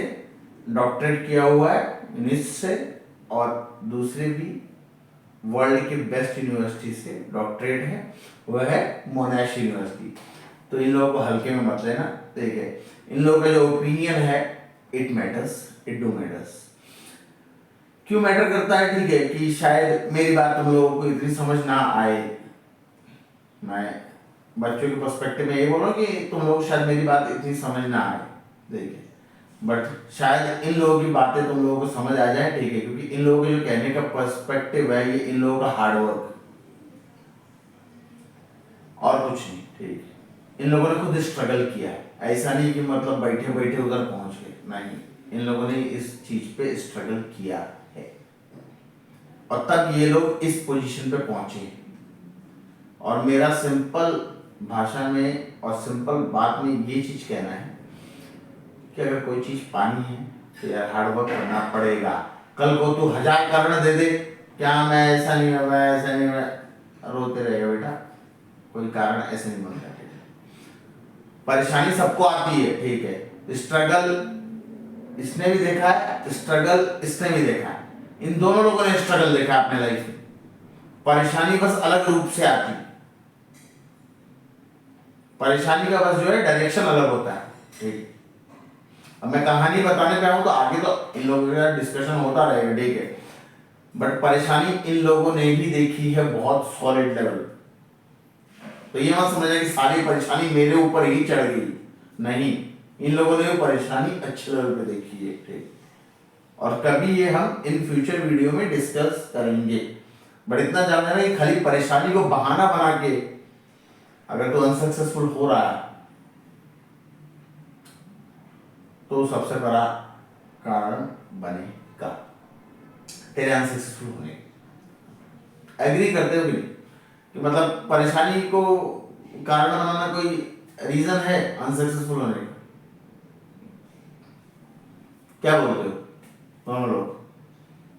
डॉक्टरेट किया हुआ है, यूनिस से, और दूसरे भी वर्ल्ड के बेस्ट यूनिवर्सिटी से डॉक्टरेट है, वह है मोनाश यूनिवर्सिटी। तो इन लोगों को हल्के में मत लेना, ठीक है। इन लोगों का जो ओपिनियन है, it matters, it do matters. क्यों मैटर करता है? ठीक है, कि शायद मेरी बात तुम लोगों को इतनी समझ ना आए, मैं बच्चों के पर्सपेक्टिव में ये बोल रहा हूँ कि तुम लोग शायद मेरी बात इतनी समझ ना आए, देखिए बट शायद इन लोगों की बातें तुम लोगों को समझ आ जाए, ठीक है, क्योंकि इन लोगों के जो कहने का पर्सपेक्टिव है ये इन लोगों का हार्डवर्क और कुछ नहीं, ठीक है। इन लोगों ने खुद स्ट्रगल किया है, ऐसा नहीं कि मतलब बैठे बैठे उधर पहुंच गए, नहीं, इन लोगों ने इस चीज पे स्ट्रगल किया है और तब ये लोग इस पोजीशन पे पहुंचे हैं। और मेरा सिंपल भाषा में और सिंपल बात में ये चीज कहना है कि अगर कोई चीज पानी है तो यार हार्डवर्क करना पड़ेगा। कल को तू 1000 कारण दे दे, क्या मैं ऐसा नहीं है, मैं ऐसा नहीं, मैं रोते रहेगा बेटा, कोई कारण ऐसे नहीं बनता। परेशानी सबको आती है, ठीक है, स्ट्रगल इसने भी देखा है, स्ट्रगल इसने भी देखा है, इन दोनों लोगों ने स्ट्रगल देखा है अपने लाइफ में। परेशानी बस अलग रूप से आती है, परेशानी का बस जो है डायरेक्शन अलग होता है, ठीक है। अब मैं कहानी बताने पे आऊँ तो आगे तो इन लोगों का डिस्कशन होता रहेगा, ठीक है, बट परेशानी इन लोगों ने भी देखी है बहुत सॉलिड लेवल। तो ये मत समझना कि सारी परेशानी मेरे ऊपर ही चढ़ गई, नहीं, इन लोगों ने परेशानी अच्छे लेवल पे देखी है, ठीक। और कभी ये हम इन फ्यूचर वीडियो में डिस्कस करेंगे, बट इतना जानना है कि खाली परेशानी को बहाना बना के अगर तो अनसक्सेसफुल हो रहा है तो सबसे बड़ा कारण बनेगा तेरे अनसक्सेसफुल होने का। एग्री करते हो कि नहीं कि मतलब परेशानी को कारण बनाना कोई रीजन है अनसक्सेसफुल होने का? क्या बोलते हो दोनों लोग?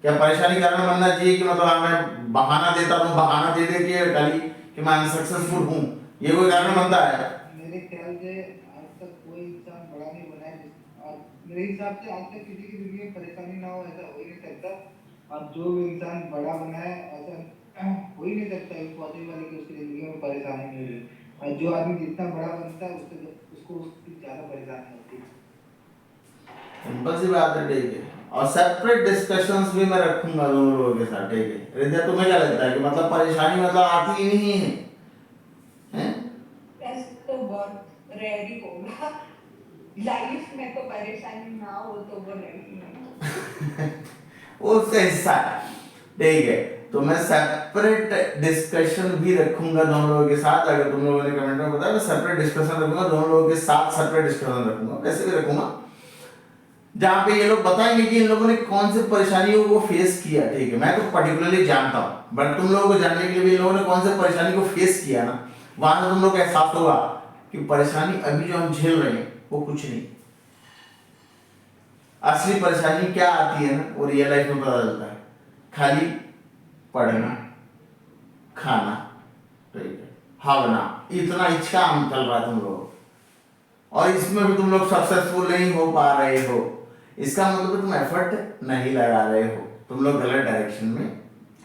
क्या परेशानी कारण बनना चाहिए कि मतलब मैं बहाना देता हूँ, बहाना दे दे के खाली कि मैं अनसक्सेसफुल हूँ, ये कोई कारण बनता है? मेरे ख्याल से आज तक कोई इंसान बड़ा नहीं बना है और मेरे हिसाब से आज तक किसी की जिंदगी में परेशानी ना हो ऐसा हो ही नहीं सकता। और जो भी इंसान बड़ा बना है ऐसा हो ही नहीं सकता इम्पॉसिबल है कि उसकी जिंदगी में परेशानी नहीं हुई। और जो आदमी जितना बड़ा बनता है उसको उसकी ज्यादा परेशानी होती है। सिंपल सी बात है, ठीक है। और सेपरेट डिस्कशंस भी मैं रखूंगा दोनों लोगों के साथ, ठीक है। रिद्या तुम्हें क्या लगता है कि मतलब परेशानी मतलब आती ही नहीं है, हैं? ऐसे तो बहुत रेयर ही होगा लाइफ में, तो परेशानी ना हो तो वो नहीं है। वो उसका हिस्सा है, ठीक है। तो मैं सेपरेट डिस्कशन भी रखूंगा दोनों लोगों के साथ। अगर तुम लोगों ने कमेंट में बताया, मैं सेपरेट डिस्कशन रखूंगा दोनों लोगों के साथ, सेपरेट डिस्कशन रखूंगा, वैसे भी रखूंगा जहाँ पे ये लोग बताएंगे कि इन लोगों ने कौन सी परेशानियों को फेस किया, ठीक है। मैं तो पर्टिकुलरली जानता हूँ, बट तुम लोगों को जानने के लिए भी इन लोगों ने कौन से परेशानी को फेस किया ना, वहां से तुम लोग को एहसास होगा कि परेशानी अभी जो हम झेल रहे हैं वो कुछ नहीं। असली परेशानी क्या आती है ना, वो रियल लाइफ में पता चलता है। खाली पढ़ना, खाना, ठीक है, भागना, इतना ही काम चल रहा है तुम लोग, और इसमें भी तुम लोग सक्सेसफुल नहीं हो पा रहे हो। इसका मतलब तुम एफर्ट नहीं लगा रहे हो, तुम लोग गलत डायरेक्शन में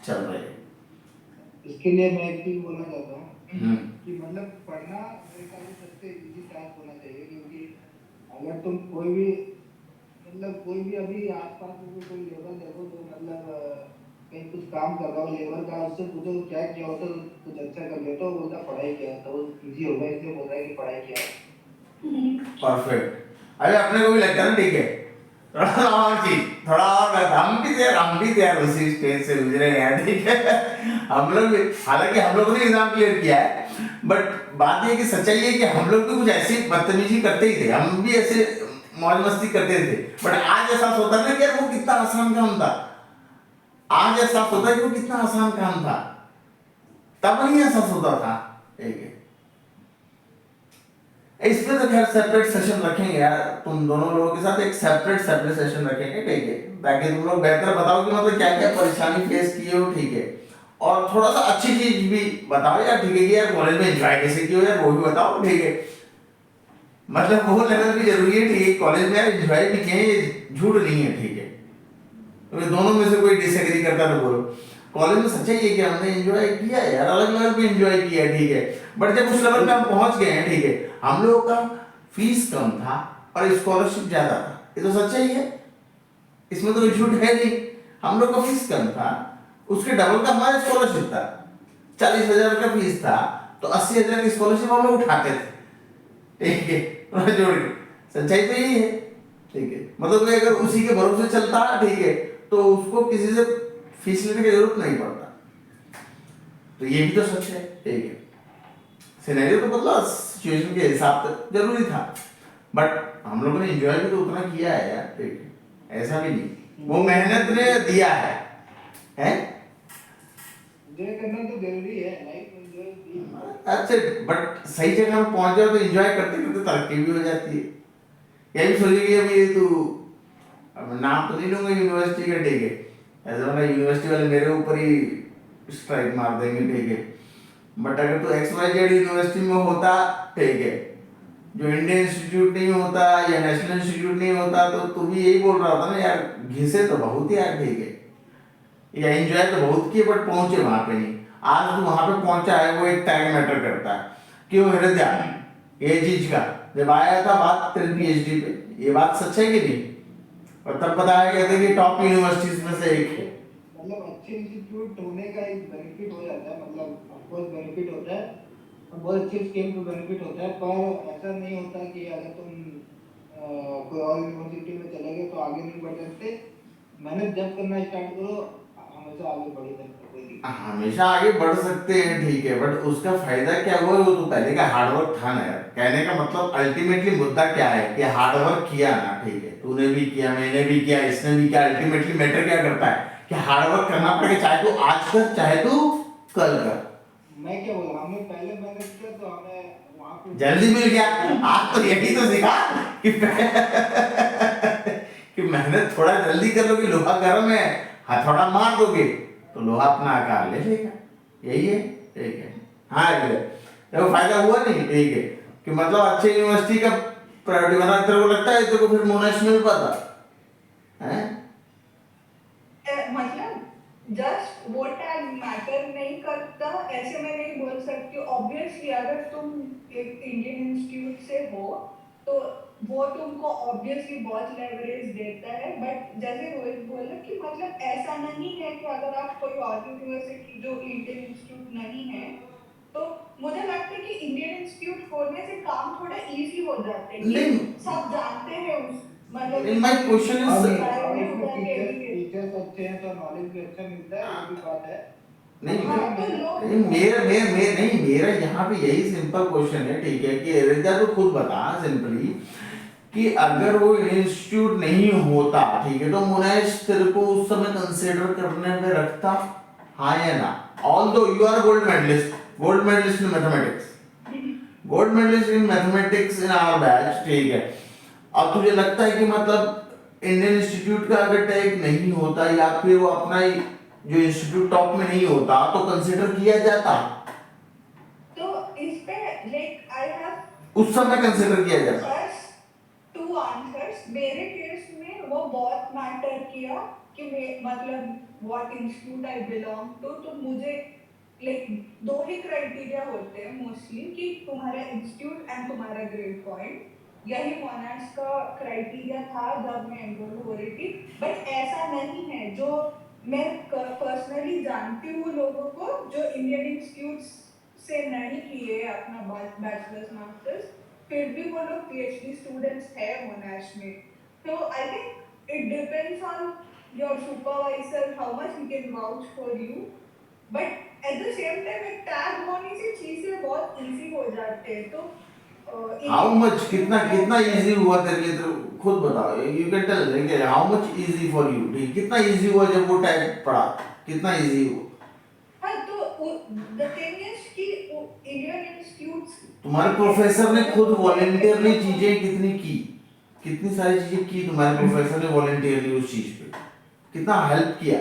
चल रहे हो। इसके लिए मैं एक चीज बोलना चाहता हूँ कि मतलब पढ़ना मेरे ख्याल से सबसे इजी टास्क होना चाहिए। क्योंकि अगर तुम कोई भी अभी आसपास में कोई लेबर देखो जो मतलब कहीं कुछ काम कर रहा हो लेबर का, उससे पूछो क्या किया हो तो कुछ अच्छा कर ले तो बोलता पढ़ाई किया, तो इजी होगा, इसलिए बोल रहा है कि पढ़ाई किया। परफेक्ट। अरे अपने को भी लगता है ना, ठीक है, थोड़ा और हम भी थे यार उसी स्टेज से गुजरे हैं, ठीक है। हम लोग भी, हालांकि हम लोगों ने एग्जाम क्लियर किया है, बट बात ये कि सच्चाई है कि हम लोग भी कुछ ऐसी बदतमीजी करते ही थे, हम भी ऐसे मौज मस्ती करते थे। बट आज एहसास होता है कि यार वो कितना आसान काम था, आज एहसास होता है कि वो कितना आसान काम था, तब नहीं एहसास होता था, ठीक है। इसमें तो खैर सेपरेट सेशन रखेंगे यार, तुम दोनों लोगों के साथ एक सेपरेट सेशन रखेंगे, ठीक है, ताकि तुम लोग बेहतर बताओ कि मतलब क्या क्या परेशानी फेस किए हो, ठीक है। और थोड़ा सा अच्छी चीज भी बताओ यार, ठीक है, कि यार कॉलेज में एंजॉय कैसे किए हो यार, वो भी बताओ, ठीक है। मतलब वो लेवल भी जरूरी है, ठीक है, कॉलेज में यार एंजॉय भी किए, ये झूठ नहीं है, ठीक है। तो दोनों में से कोई डिसएग्री करता तो बोलो। कॉलेज में सच्चाई है कि हमने एंजॉय किया है यार, अलग लेवल पे एंजॉय किया है, ठीक है। बट जब उस लेवल पे हम पहुंच गए हैं, ठीक है, हम लोगों का फीस कम था और स्कॉलरशिप ज्यादा था, ये तो सच्चाई है, इसमें तो कोई झूठ है नहीं। हम लोग का फीस कम था, उसके डबल का हमारा स्कॉलरशिप था। 40,000 का फीस था तो 80,000 की स्कॉलरशिप हम लोग उठाते थे, ठीक है, जोड़ के। सच्चाई तो यही है, ठीक है, मतलब कि अगर उसी के भरोसे चलता है, ठीक है, तो उसको किसी से फीस लेने की जरूरत नहीं पड़ता। तो ये भी तो सच है, ठीक है। सिनेरियो तो बदला सिचुएशन के हिसाब से, जरूरी था, बट हम लोगों ने एंजॉय भी तो उतना किया है यार, ठीक है, ऐसा भी नहीं, वो मेहनत ने दिया है, हैं? एंजॉय करना तो जरूरी है, लाइफ में एंजॉय। अच्छा, बट सही जगह में पहुंच जाओ तो एंजॉय करते करते तरक्की भी हो जाती है। यही सोचेगी अभी तू, अब नाम तो नहीं लूंगा यूनिवर्सिटी का, ठीक है, ऐसा वाला यूनिवर्सिटी वाले मेरे ऊपर ही स्ट्राइक मार देंगे, ठीक है, बट अगर तू एक्स वाई जेड यूनिवर्सिटी में होता, ठीक है, जो इंडियन इंस्टीट्यूट नहीं होता या नेशनल इंस्टीट्यूट नहीं होता, तो तू भी यही बोल रहा था ना यार, घिसे तो बहुत यार, ठीक है, या एंजॉय तो बहुत किए, बट पहुंचे वहां पे नहीं। आज तू वहां पे पहुंचा है, वो एक टैग मैटर करता है। क्यों हृदय, ये चीज का जब आया था बात तेरे पीएचडी पे, ये बात सच है कि नहीं? और तब बताया गया था कि टॉप यूनिवर्सिटीज में से एक है। मतलब अच्छे इंस्टीट्यूट होने का एक बेनिफिट हो जाता है, मतलब ऑफकोर्स बेनिफिट होता है और बहुत अच्छे स्केल पे बेनिफिट होता है, पर ऐसा नहीं होता कि अगर तुम कोई और यूनिवर्सिटी में चले गए तो आगे नहीं बढ़ सकते। मेहनत जब करना स्टार्ट करो, हमेशा आगे बढ़ ही सकते, कोई दिक्कत हमेशा आगे बढ़ सकते हैं, ठीक है, बट उसका फायदा क्या हुआ? वो तो पहले का हार्डवर्क था ना यार। कहने का मतलब अल्टीमेटली मुद्दा क्या है कि हार्डवर्क किया ना, ठीक है, तूने भी किया, मैंने भी किया, इसने भी किया, अल्टीमेटली मैटर क्या करता है कि हार्डवर्क करना पड़ेगा, चाहे तू आज कर चाहे तू कल कर। नहीं। मैं क्या बोला, हमने पहले मेहनत किया तो हमें वहाँ पे जल्दी मिल गया। आज तो यही तो सीखा कि कि मेहनत थोड़ा जल्दी कर लोगे, लोहा गर्म है, हथौड़ा मार दोगे तो लोहा अपना आकार ले लेगा, यही है, ठीक है। हाँ देखो फायदा हुआ नहीं, ठीक है, कि मतलब अच्छे यूनिवर्सिटी का प्रायोरिटी बना, तेरे को लगता है तेरे को फिर मोनेश मिल पाता है? मतलब जस्ट वो टैग मैटर नहीं करता, ऐसे मैं नहीं बोल सकती। ऑब्वियसली अगर तुम एक इंडियन इंस्टीट्यूट से हो तो वो तुमको ऑब्वियसली बहुत लेवरेज देता है, बट जैसे रोहित बोला कि मतलब ऐसा नहीं है कि अगर आप कोई और यूनिवर्सिटी जो इंडियन इंस्टीट्यूट नहीं है, तो मुझे लगता है कि इंडियन इंस्टीट्यूट होने से काम थोड़ा इजी हो जाते हैं कि नहीं, सब जानते हैं उस मतलब in my question is और पढ़ाई में उसमें होता है education। टीचर्स अच्छे हैं तो नॉलेज भी अच्छा मिलता है, वो भी बात है। नहीं हमेशा हाँ तो मेहनत लोग नहीं, मेरा यहाँ पे यही सिंपल क्वेश्चन है, ठीक है, कि रिजा तो खुद बता सिंपली कि अगर वो इंस्टीट्यूट नहीं होता, ठीक है, तो मुनेश तेरे को उस समय कंसिडर करने में रखता, हाँ या ना? Although you are gold medallist in mathematics, gold medallist in mathematics in our batch, ठीक है, अब तुझे लगता है कि मतलब इंडियन इंस्टीट्यूट का अगर टैग नहीं होता या फिर वो अपना ही जो इंस्टीट्यूट टॉप में नहीं होता तो कंसिडर किया जाता? तो इस पे लाइक आई हैव उस समय कंसिडर किया जाता। Two answers. मेरे केस में वो बहुत मैटर किया कि मैं मतलब what institute I belong to. तो मुझे लाइक दो ही क्राइटेरिया होते हैं मोस्टली कि तुम्हारा इंस्टीट्यूट एंड तुम्हारा ग्रेड पॉइंट। यही मोनाश का क्राइटेरिया था जब मैं एनरोल हो रही थी, बट ऐसा नहीं है। जो मैं पर्सनली जानती हूँ लोगों को जो इंडियन इंस्टीट्यूट से नहीं किए अपना बैचलर्स मास्टर्स, फिर भी वो लोग पीएचडी स्टूडेंट्स है मोनाश में। तो I think it depends on your supervisor how much he can vouch for you, but at the same time एक टैग होने से चीजें बहुत इजी हो जाते हैं। तो हाउ मच, कितना कितना इजी हुआ तेरे लिए, तो खुद बताओ, you can tell how much easy for you, ठीक, कितना इजी हुआ जब वो टैग पड़ा, कितना इजी हुआ? हाँ तो द थिंग इज कि इंडियन इंस्टीट्यूट्स तुम्हारे प्रोफेसर ने खुद वॉलेंटियरली चीजें कितनी की, कितनी सारी चीजें की तुम्हारे प्रोफेसर ने वॉलेंटियरली उस चीज पे, कितना हेल्प किया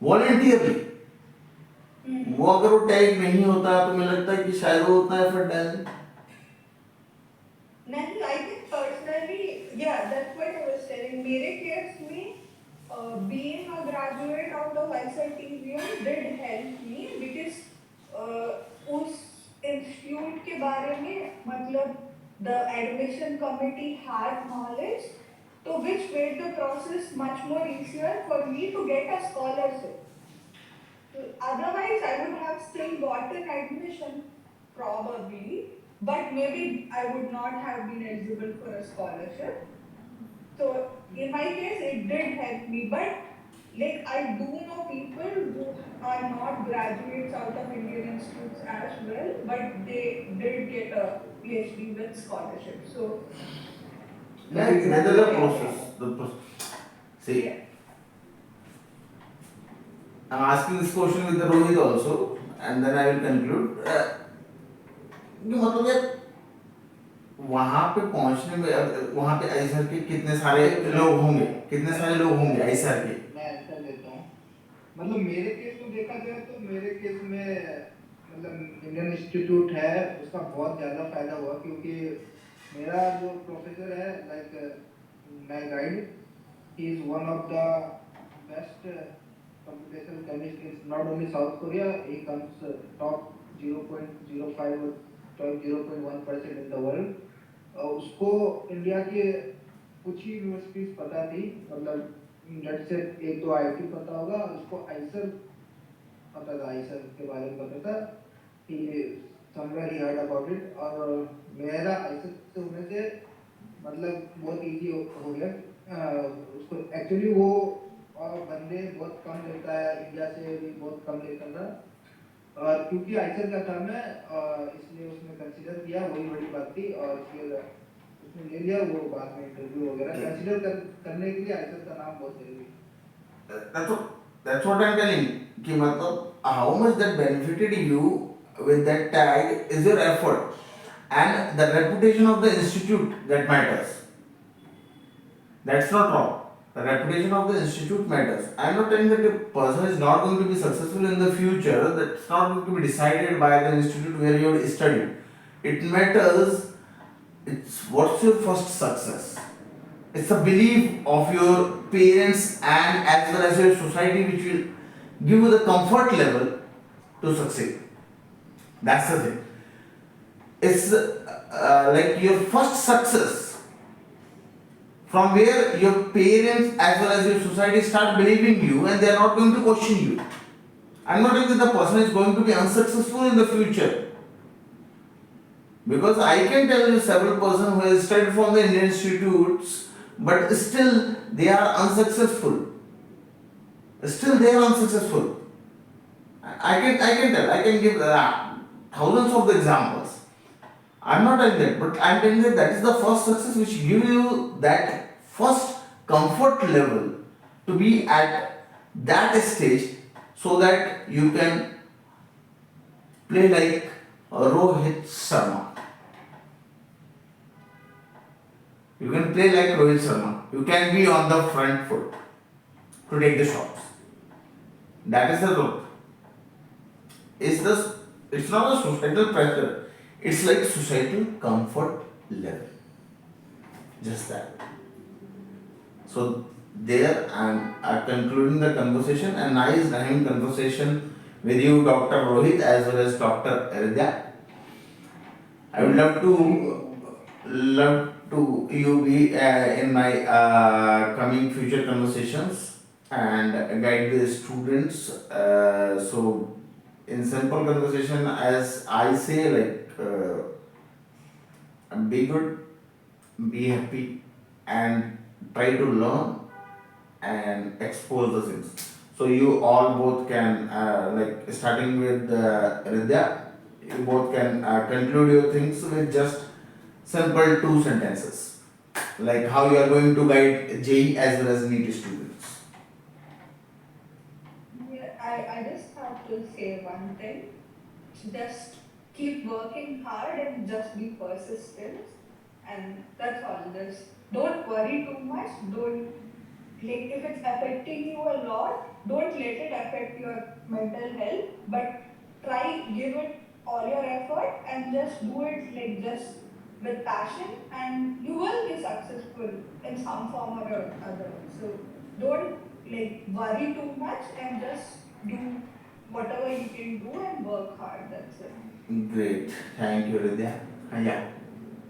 वॉलेंटियरली। वो अगर वो टैग नहीं होता तो मुझे लगता है कि शायद वो उतना एफर्ट डाल। नहीं, I think personally, yeah, that's what I was telling. मेरे केस में being a graduate of the YCTVM did help me because उस इंस्टीट्यूट के बारे में मतलब the admission committee had knowledge, so which made the process much more easier for me to get a scholarship. Otherwise, I would have still gotten admission, probably, but maybe I would not have been eligible for a scholarship. So in my case, it did help me. But like I do know people who are not graduates out of Indian institutes as well, but they did get a PhD with scholarship. So But Yeah, it that is is the yeah, process. The process. See, yeah. I'm asking this question with the Rohit also, and then I will conclude. कि मतलब यार वहां पे पहुंचने में वहां पे Eicher के कितने सारे लोग होंगे, कितने सारे लोग होंगे आईसर के? मैं आंसर देता हूँ। मतलब मेरे केस में देखा जाए तो मेरे केस में मतलब इंडियन इंस्टीट्यूट है उसका बहुत ज़्यादा फायदा हुआ, क्योंकि मेरा जो प्रोफेसर है like my guide, he is one of the best computational chemist in not only South Korea, he comes top 0.05 or top 0.1% in the world. उसको इंडिया के कुछ ही यूनिवर्सिटीज पता थी, मतलब लेट्स से एक दो आईआईटी पता होगा, उसको आईसर पता था, आईसर के बारे में पता था कि somewhere he heard about it. और मेरा आईसर से होने से मतलब बहुत इजी हो गया। उसको एक्चुअली वो बंदे बहुत कम लेता है, इंडिया से भी बहुत कम लेता था, और क्योंकि आईसर का था मैं, इसलिए उसने कंसीडर किया, वही बड़ी बात थी, और फिर उसने ले लिया। वो बाद में इंटरव्यू वगैरह कंसीडर करने के लिए आईसर का नाम बहुत जरूरी है। That's what, that's what I'm telling कि मतलब how much that benefited you with that tag is your effort and the reputation of the institute that matters. That's not wrong. The reputation of the institute matters. I'm not telling that a person is not going to be successful in the future. That's not going to be decided by the institute where you have studied. It matters. It's what's your first success. It's a belief of your parents and as well as your society which will give you the comfort level to succeed. That's the thing. It's like your first success from where your parents as well as your society start believing you and they are not going to question you. I'm not saying that the person is going to be unsuccessful in the future. Because I can tell you several persons who have studied from the Indian institutes but still they are unsuccessful. Still they are unsuccessful. I can tell, I can give thousands of the examples. I'm not telling that, but I'm telling that that is the first success which gives you that first comfort level to be at that stage so that you can play like Rohit Sharma. You can play like Rohit Sharma. You can be on the front foot to take the shots. That is the truth. It's not a societal pressure. It's like societal comfort level. Just that. So there I'm concluding the conversation, a nice rhyming conversation with you, Dr. Rohit, as well as Dr. Aridya. I would love to you be in my coming future conversations and guide the students. So in simple conversation, as I say, like be good, be happy, and try to learn and expose the things. So you all both can like starting with Ridya, you both can conclude your things with just simple two sentences, like how you are going to guide JEE as well as NEET students. Yeah, I just have to say one thing. Just keep working hard and just be persistent. And that's all. Just don't worry too much. Don't, like, if it's affecting you a lot, don't let it affect your mental health. But try, give it all your effort and just do it like just with passion, and you will be successful in some form or other. So don't like worry too much and just do whatever you can do and work hard. That's it. Great, thank you Ridya. Yeah,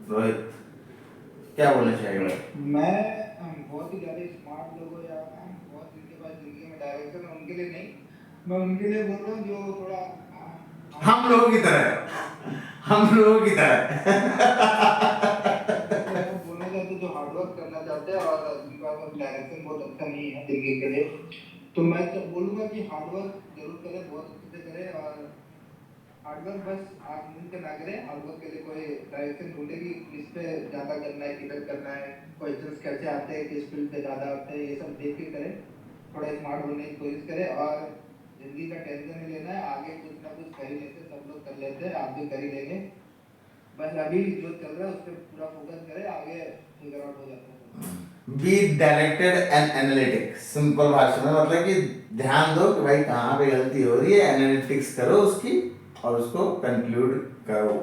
Rohit, क्या बोलना चाहेगा भाई? मैं बहुत ही ज़्यादा smart लोग हो या बहुत जिनके पास जिंदगी में डायरेक्शन है, उनके लिए नहीं, मैं उनके लिए बोल रहा हूँ जो थोड़ा हम लोगों की तरह, हम लोगों की तरह। बोलना चाहते जो हार्डवर्क करना चाहते हैं, है और उनका डायरेक्शन बहुत अच्छा नहीं है जिंदगी के लिए। तो मैं तो बोलूँगा कि हार्डवर्क जरूर करें, बहुत अच्छे से करें। और हार्डवर्क बस आप मुंह पे ना करें, हार्डवर्क के लिए कोई डायरेक्शन ढूंढे कि किस पे ज़्यादा करना है, किधर करना है, क्वेश्चंस कैसे आते हैं, किस फील्ड पे ज़्यादा आते हैं, ये सब देख के करें। थोड़ा स्मार्ट बनने की कोशिश करें और जिंदगी का टेंशन नहीं लेना है, आगे कुछ ना कुछ कर ही लेते हैं, सब लोग कर लेते हैं, आप भी कर ही लेंगे। बस अभी जो चल रहा है उस पर पूरा फोकस करें, आगे फिगर आउट हो जाता है सब। Be directed and analytic, simple भाषा में मतलब कि ध्यान दो कि भाई कहाँ पे गलती हो रही है, एनालिटिक्स करो उसकी और उसको कंक्लूड करो।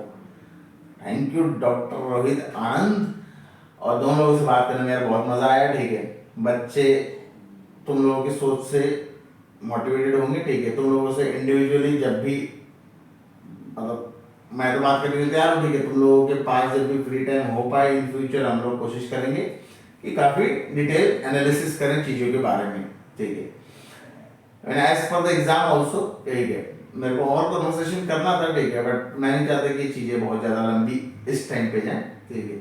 थैंक यू डॉक्टर रोहित आनंद। और दोनों लोगों से बात करने में मेरा बहुत मजा आया। ठीक है, बच्चे तुम लोगों की सोच से मोटिवेटेड होंगे। ठीक है, तुम लोगों से इंडिविजुअली जब भी मतलब मैं तो बात करने के लिए तैयार हूँ। ठीक है, तुम लोगों के पास जब भी फ्री टाइम हो पाए इन फ्यूचर हम लोग कोशिश करेंगे कि काफ़ी डिटेल एनालिसिस करें चीज़ों के बारे में। ठीक है, and as per the exam also. ठीक है, मेरे को और कन्वर्सेशन करना था। ठीक है, बट मैं नहीं चाहता कि चीज़ें बहुत ज़्यादा लंबी इस टाइम पे जाएं। ठीक है,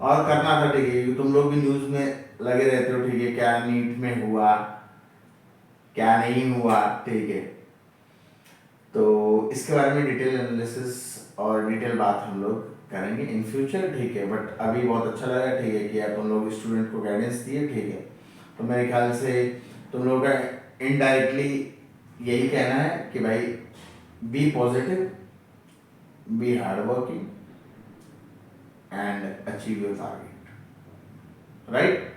और करना था। ठीक है, क्योंकि तुम लोग भी न्यूज़ में लगे रहते हो। ठीक है, क्या नीट में हुआ, क्या नहीं हुआ। ठीक है, तो इसके बारे में डिटेल एनालिसिस और डिटेल बात हम लोग करेंगे इन फ्यूचर। ठीक है, बट अभी बहुत अच्छा लगा। ठीक है, कि आप तुम लोग स्टूडेंट को गाइडेंस दिए। ठीक है, तो मेरे ख्याल से तुम लोगों का इनडायरेक्टली यही कहना है कि भाई be positive, be hard working and achieve your target. Right?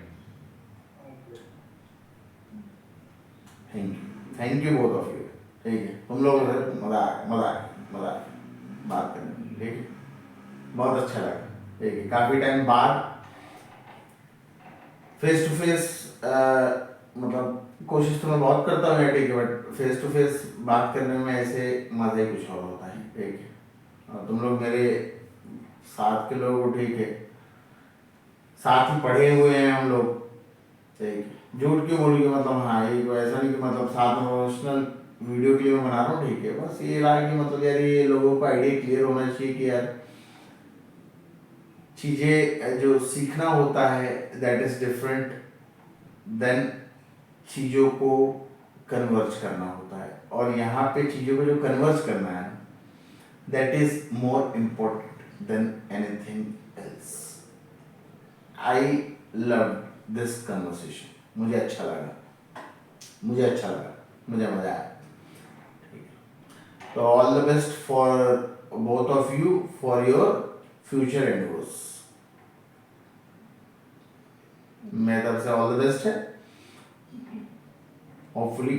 Thank you both of you. ठीक है, तुम लोगों से मज़ा आया बात करने में। ठीक है, बहुत अच्छा लगा। ठीक है, काफ़ी टाइम बाद फेस टू फेस मतलब कोशिश तो मैं बहुत करता हूँ। ठीक है, बट फेस टू फेस बात करने में ऐसे मज़ा ही कुछ और होता है। ठीक है, और तुम लोग मेरे साथ के लोग हो। ठीक है, साथ ही पढ़े हुए हैं हम लोग। ठीक है, झूठ क्यों बोलूँगी, मतलब हाँ ये तो ऐसा नहीं कि मतलब साथ में प्रोफेशनल वीडियो के लिए मैं बना रहा हूँ। ठीक है, बस ये रहा कि मतलब यार ये लोगों को आइडिया क्लियर होना चाहिए कि यार चीज़ें जो सीखना होता है दैट इज़ डिफरेंट देन चीज़ों को कन्वर्ज करना होता है। और यहाँ पे चीज़ों को जो कन्वर्ज करना है that is more important than anything else. I love this conversation, मुझे अच्छा लगा, मुझे मज़ा आया। ठीक है, तो all the best for both of you for your future endeavours. मेरी तरफ से ऑल द बेस्ट है। होपफुली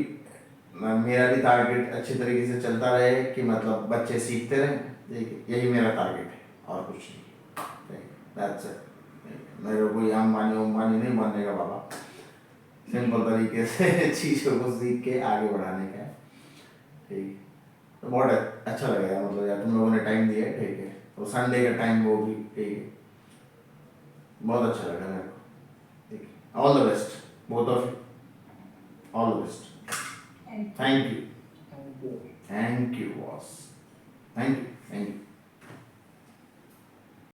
मेरा भी टारगेट अच्छी तरीके से चलता रहे कि मतलब बच्चे सीखते रहें। देखिए यही मेरा टारगेट है और कुछ नहीं। That's it. मेरे को अंबानी नहीं बनने का बाबा, सिंपल तरीके से चीज़ों को सीख के आगे बढ़ाने का है। ठीक, तो बहुत अच्छा लगेगा मतलब यार तुम लोगों ने टाइम दिया। ठीक है, तो संडे का टाइम वो भी। ठीक है, बहुत अच्छा लगा मेरे को। ठीक है, all the best both of you, all the best. Thank you. Thank you, thank you. Thank you boss, thank you.